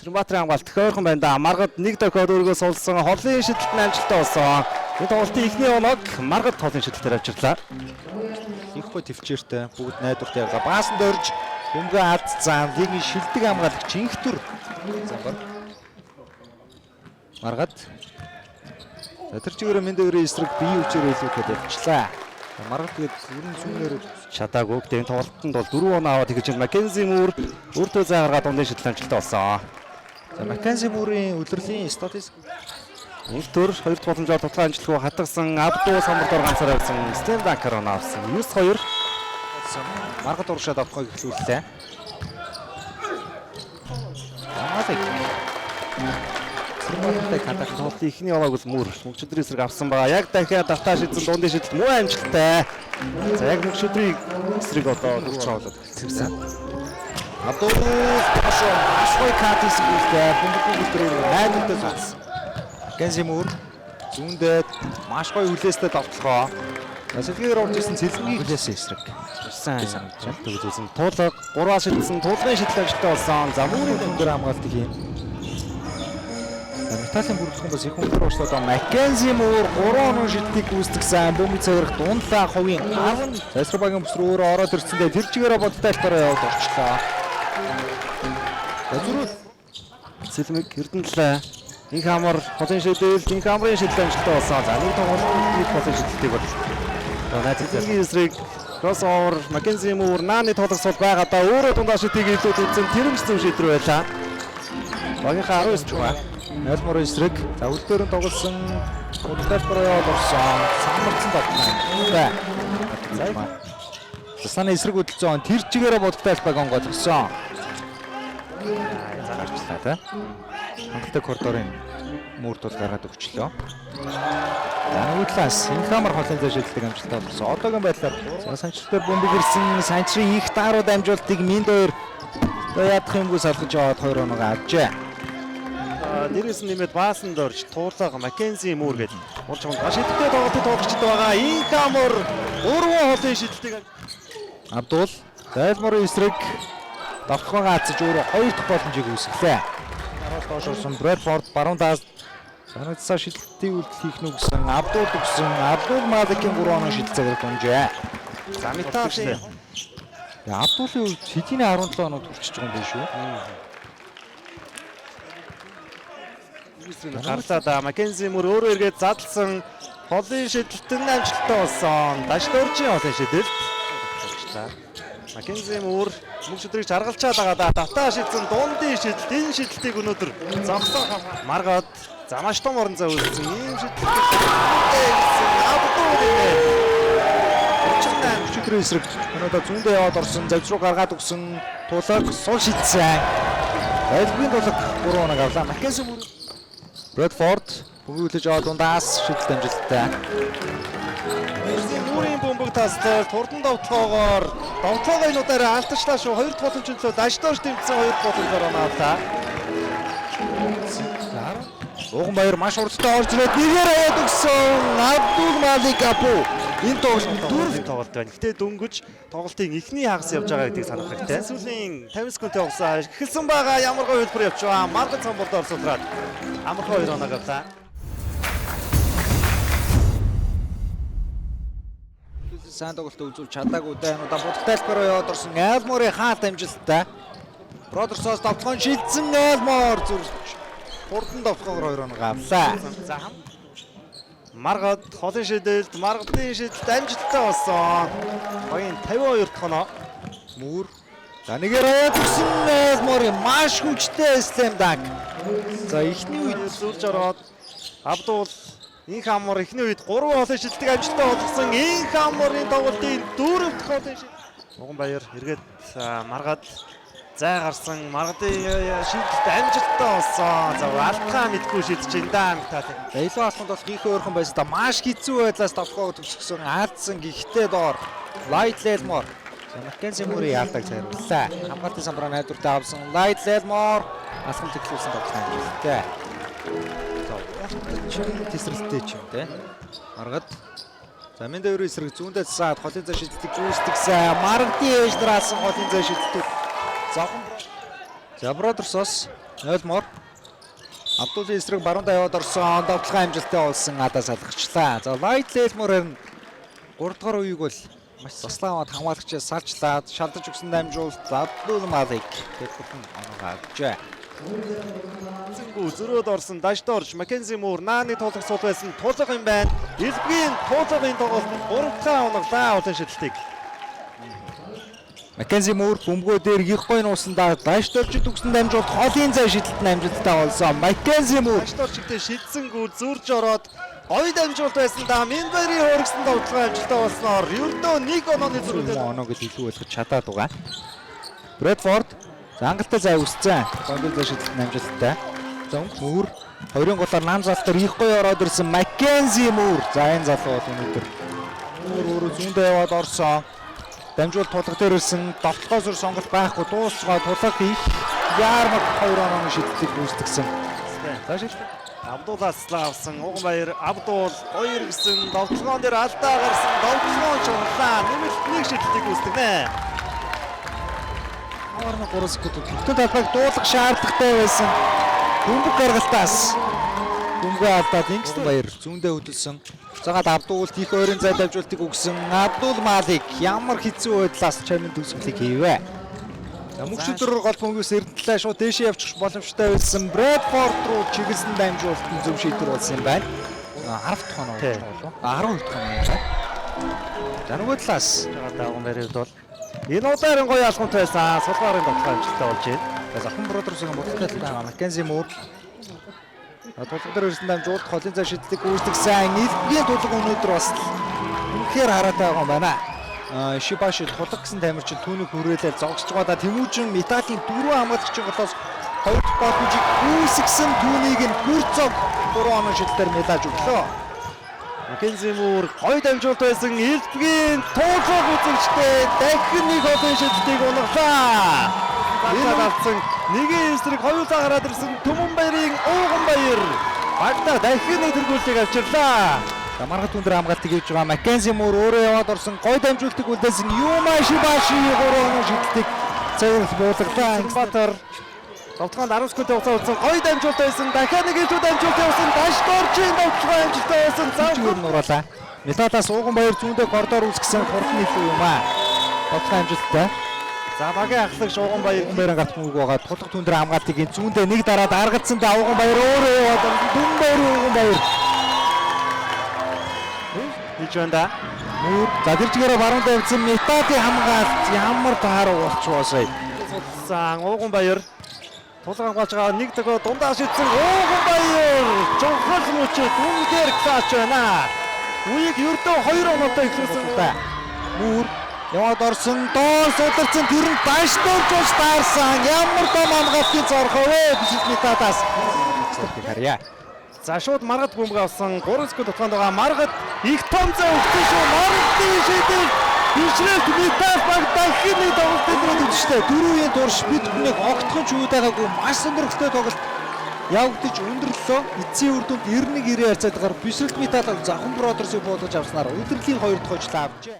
Улаанбаатарын хамгаалт төхөөрхөн байна да. Маргад нэг тохиод өөргөө сулсан холын шидэлтэн амжилттай болсон. Энэ тоглолтын эхний оног Маргад холын шидэлтээр авчирлаа. Их гой төвчээртэй бүгд найдвартай явлаа. Баасан дөрж бөмбөгөө алдсан. Лигийн шилдэг хамгаалагч Инхтүр замбар. Маргад тэр чигээр мэндээрээ эсрэг бие үчээр илүүхэд явчлаа. Маргад тэгээд бүрэн зүүнээр чадаагүй. Тэгээд энэ тоглолтод бол 4 оноо аваад тэгж Маккензи Муур өөртөө заагаргаад дундын шидэлтэн амжилттай болсон. За Маккензи Муурын удирлын статистик Инхтүр 2 дахь боломжоор тоглох амжилтгүй хатгсан Абдул самбардаар ганцаар авсан Стен Данкер оноо авсан. 9-2 Маргад урагшаад авахыг эхлүүллээ. Сэрмэлтэй хатах тоглолтын эхний оноог бол Муур мөнхөдрийн эсрэг авсан байгаа. Яг дахиад давтаа шидсэн дундын шидэлт муу амжилттай. За яг мөнхөдрийн эсрэг одоо дөрөв оруулаад эхэлсэн. Абдул ашгүй катис үлдээ. Бөмбөг үлдрээр найдвартай зогссон. Маккензи Муур зүүндээ маш гоё хүлээстэй давтлахоо. Сэлгээр орж ирсэн цэлэнгийн хүлээсэн эсрэг. Сайн жамтаг үзүүлсэн. Туулга 3-аас шидсэн туулгын шидэлт амжилттай болсон. За Муурын өндөр хамгаалтыг юм. Металлын бүрэлдэхүүн бас их өндөр уучлаад Маккензи Муур 3 оноо шидэлтийг гүйцэтгсэн. Бөмбөг цайрах дундлаа хувийн 10 Сайсрабагийн бүс рүү өөрөө ороод ирсэндээ тэр чигээрээ бодтайлбараа яваад орчлоо. Зүрх Сэлмэг Эрдэнэлээ Инх амар холын шидэлт Инх амрын шидэлт амжилттай болсон. За нэг тоглолтын холын шидэлтийг бол найзлын эсрэг кросовер Маккензи Муур нааны тоглолцол байгаа да өөрөө дундаа шидэлтийг илүүд үзсэн тэрэмж зөв шийдвэр байлаа. Багийнхаа 19 жугаа Нэлмор эсрэг за үлдээрэн тоглосон удалтайраа яваад орсон. Самарцсан тоглосон. За санаа эсрэг хөдөлсөн. Тэр чигээрээ бодтайлбаг онгоо тгсэн. Зарчлаа та. Хангалттай коридорын Муурт бол гаргаад өгчлөө. За нөгөөдлөөс Инх амар холын зай шидэлтийг амжилттай болсон. Одоогийн байдлаар санчилтаар бөмбөг ирсэн санчрын их таарууд амжуултыг минь дээр яадах юмгүй салгаж аваад 2 оноо авчээ. Дээрээс нь нэмээд баасан дорж туулга Маккензи Муур гэдэг урж байгаа шидэлттэй тоглолтод тоглогчд байгаа. Инх амар 3 холын шидэлтийг Абдул Нэлморын эсрэг давтахаа гацж өөрөө 2 дахь боломжийг үүсгэлээ. Харуулт доош орсон Брэдфорд баруун даас санагдсаа шидэлтийн үйлдэл хийх нү гэсэн Абдул өгсөн. Абдул Маликийн 3 оноо шидэлцээр дунжээ. За Металлын Абдулын үед хэдийн 17 оноо төрчихж байгаа юм биш үү? Гарлаа да Маккензи Муур өөрөө эргээд задлсан холын шидэлтэн амжилттай болсон. Даш дөржийн холын шидэлт. Маккензи Муур мөнхөдрийг харгалчаад байгаа да. Давтаа шидсэн дундын шидэлт энэ шидэлтийг өнөөдөр зогсон Маргад за маш том орон зай үүссэн. Ийм шидэлтийг өчигдөр эсрэг өнөөдөр зүүндээ яваад орсон. Завж руу гаргаад өгсөн. Тулаг сул шидсэн. Байлгийн тулаг 3 оног авлаа. Маккензи Муур Брэдфорд бүгүүлж аваад дундаас шидэлт амжилттай. Муурын бөмбөг тастай турдан довтлоогоор энүүдээр алдчихлаа шүү. 2 дахь боломжтой даш доош тэмцсэн 2 дахь боломжоор оноолаа. Уган Баяр маш урдтай орж ирээд нэгээр аваад өгсөн. Абдул Малик Апу энэ тоглолтын тоглолт байна. Гэхдээ дөнгөж тоглолтын эхний хагас явж байгаа гэдгийг санах хэрэгтэй. Сүүлийн 50 секундын хугацаа эхэлсэн байгаа. Ямар гоё хөлбөр явчихваа. Маргад самбард орсуулаад амархан 2 оноо авлаа. Сайн тоглолт үзүүл чадаагүй даа. Одоо будтайлбараа яваад орсон. Нэлморын хаалт амжилттай. Бродерсоос давтахын шилжсэн Нэлмор зүрх. Хурдан давтахаар 2 оноо авлаа. За Маргад холын шидэлт, Маргадын шидэлт амжилттай болсон. Хоёрын 52 дахь оноо. Муур. За нэгээр аваад өгсөн Нэлморын маш хүчтэй слэм данк. За эхний үед зурж ороод Абдул Инх амар эхний үед 3 холын шидэлтийг амжилттай болгосон. Инх амарын тоглолтын 4 дахь холын шидэлт. Уган Баяр эргээд Маргад зай гарсан. Маргадын шидэлт амжилттай болсон. За алдхаа мэдгүй шидэж энэ даа Металл. За илүү алханд болох их өөрхөн байсан да маш хэцүү байдлаас давхгаа төгсгсөн алдсан гэхдээ доор Лайт Нэлмор Маккензи Муурын яалтаг цайрууллаа. Хамгаалтын самбараа найдвартай авсан Лайт Нэлмор алхам тэглүүлсэн тоглолт амжилттай. Тесрэлтэй ч юм те. Маргад. За Мэндээр эсрэг зүүндээ засаад холын зай шидэлтийг гүйцэтгсэн. Маргадын ээж нар алсан холын зай шидэлтүүд. За Бродерсоос Ойлгомоор. Абдулын эсрэг баруун даваад орсон довтлогын амжилттай болсон адаа салгачлаа. За Лайт Лелмор харин 3 дахь үеиг бол маш заслаад хамгаалагчаас салжлаад шалдаж өгсөн дамжуулалт Абдул Малик тэтгэн оноо авчээ. Зингүү зөрөөд орсон дашд орж Маккензи Муур нааны тулах сул байсан тулах юм байна. Элбгийн тулахын тоглолтод 3 дахь оноглоо олон шидэлтийг. Маккензи Муур бөмбөгөө дээр их гой нуусандаа дашд орж төгсөн дамжуулалт хоолын зай шидэлт нь амжилттай болсон. Маккензи Муур Дашд орж ихтэй шидсэнгүү зурж ороод ой дамжуулалт байсан да Минбари хөргсөн тоглолтын амжилттай болсноор ердөө 1 онооны зөрүүдэд оноог илүү ойлгож чадаад байгаа. Брэдфорд зангалтай зай үсцэн. Гондол зай шидэлт нь амжилттай. За Муур 20 голоор нам залтаар их гой ороод ирсэн Маккензи Муур. За энэ залуу бол өнөөдөр Муур өөрөө зүүндээ яваад орсон. Дамжуулалт тулах дээр ирсэн довтлогоос өр сонголт байхгүй дуусгаа тулах их Ярмак 2 онооны шидэлтийг гүйцэтгсэн. За шилдэг. Абдулаас авсан Уганбаяр Абдул 2 гэсэн довтлогоон дээр алдаа гарсан довтлогоон шунлаа нэмэлт 1 шидэлтийг үүсгэнэ. Орно 3 секунд төгтөд талбайг дуулах шаардлагатай байсан. Бөмбөг гаргалтаас бөмбөгөө алдаад Ингстон Баяр зүүндээ хөдөлсөн. Цагаад Абдулт их ойрын зай дамжуулалтыг өгсөн Абдул Малик ямар хэцүү байдлаас чамин төгсгөлийг хийвэ. Мөнхшөдөр гол бөмбөгөөс эрдэнэтлээ шууд дээшээ явчих боломжтой байсан. Брэдфорд руу чиглэсэн дамжуулалт нь зөв шийдвэр болсон юм байна. 10 дахь оноо болов. 12 дахь оноо байна. За нөгөө талаас Жагатай Уганбаярд бол энэ удаа гоё алхамтай байсан. Сулгаарын тоглолт амжилттай болж байна. Захан Бродерсын бодлоготой байгаа Маккензи Муур тулгын дээр ирсэн дамжуулалт холын зай шидлэг үүсгэсэн. Элбгийн тулг өнөөдөр бас үнэхээр хараатай байгаа юм байна. Шибаши тулг гэсэн тамирчин түүнийг хүрээлэл зогсож байгаа. Тэмүүжин Металлийн 4 хамгаалагчийн голоос 2 дахь боломжийг үүсгэсэн түүнийг нь бүр цог 3 оноо шидлэлээр медалж өглөө. Маккензи Муур гоё дамжуулалт байсан. Элбгийн туулах үзэгчтэй дахин 1 олон шидэлтийг унглаа. Энэ авсан нэгэн эсрэг хоёулаа гараад ирсэн Төмөнбаярын Уганбаяр багтаа дахин нэг тэргүүлтийг авчирлаа. Маргат өндөр хамгаалтыг хийж байгаа Маккензи Муур өөрөө яваад орсон гоё дамжуулалтыг үлдээсэн Юма Шибаши 3 оноо шидэлтийг цагаас буулгалаа. Ангбатар довтлогоонд 10 секунд хугацаа үлдсэн гоё дамжуулалт байсан. Дахиад нэг илүү дамжуулалт явуулсан. Дашдоржийн довтлогоо амжилттай байсан. Зүүн нуруулаа. Металаас Уганбаяр зүүндээ коридор үүсгэсэн хурдан илүү юм аа. Довтлогоо амжилттай. За багийн ахлагч Уганбаяр гарт мөнгө байгаа. Тулах түндэр хамгаалтыг энэ зүүндээ нэг дараад аргацсан да Уганбаяр өөрөө яваад Уганбаяр хийж байна да. Муур за тэр чигээрээ баруун тавьсан Металийн хамгаалт ямар тааруу болчихвоо. Судсан Уганбаяр тулгын хамгаалж байгаа нэг дөгөө дундаа шидсэн Уганбаяр чухал мөчөд үнээр клач байна. Үеийг ердөө 2 оноотой ихлүүлсэн да. Муур яваад орсон доор сударсан тэр нь дашдорж ус таарсан ямар том хамгаалтын зорхоо вэ бисэл Металаас харьяа. За шууд Маргад бөмбөг авсан 3 секунд тутгаанд байгаа Маргад их том зай өгсөн шүү. Маргадын шидэл бишрэлт Метал баг дахин нэг тоглолтод үзчихтэй. 4-ийн турш бид бүхнийг огтхон ч үүдээгүй маш сонирхолтой тоглолт явагдаж өндөрлөө. Эцсийн үр дүнд 91-90 харьцаатгаар бишрэлт Метал Захан Бродерсыг буулгаж авснаар удирдлийн 2 дахь хожлоо авчээ.